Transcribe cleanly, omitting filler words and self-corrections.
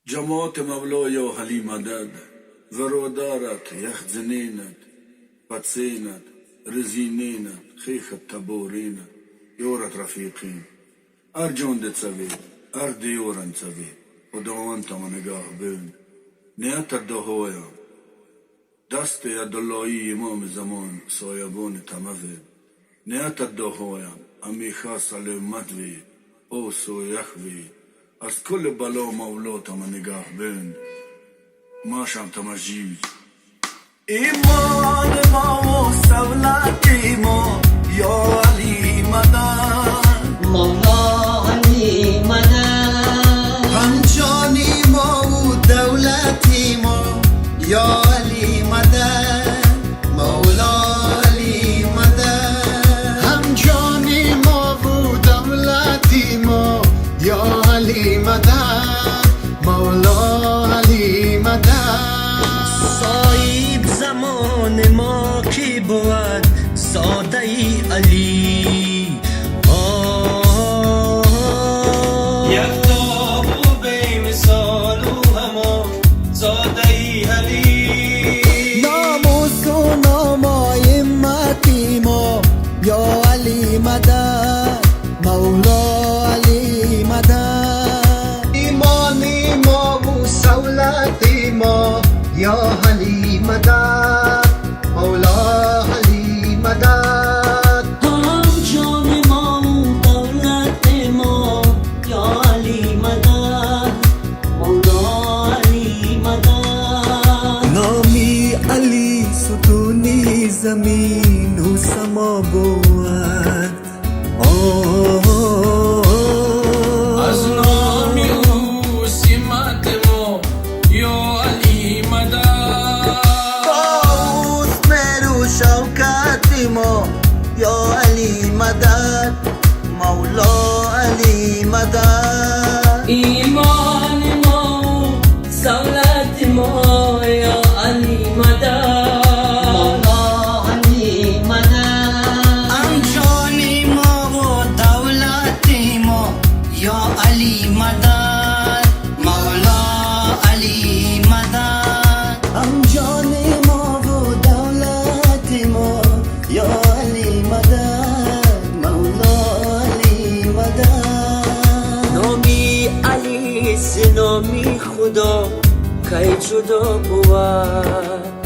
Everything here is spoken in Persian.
جماعت مولای و حلی مدد ورودارت یخزنینت پتسینت رزینینت خیخت تبورینت یورت رفیقین ارجوند تسوید اردیورن تسوید و دوانت من نگاه بین نیت دهویم دست یداللهی امام زمان سایبون تموید نیت دهویم امیخا سلامت وید او سویخ وید از کل بلا مولا تما نگاه بین ماشم تمجید ایمان ما و سولت ما یا علی مدد مولا علی مدد همچانی ما و دولتی ما یا علی مدد مولا علی مدد همچانی ما و دولتی ما یا علی مدد مولا علی مدد صاحب زمان ما کی بود زاده علی یکتاب و بی مثال و هما زاده علی ناموس و نامای امتی ما یا علی مدد مولا علی مدد ایمانی ما و سولتی ما یا علی مدد مولا علی مدد هم جان ما و دولت ما یا علی مدد مولا علی مدد نامی علی ستونی زمین و سما بود از نامی او سمت ما یا علی مدد باوس میرو شوکت ما یا علی مدد مولا علی مدد ایمان ما و سولت ما یا علی مدد مولا علی مدد همچانی ما و دولتی ما یا علی مدد مولا علی مدد همچانی ما و دولتی ما یا علی مدد مولا علی مدد نامی علی ز نامی خدا کی جدا بود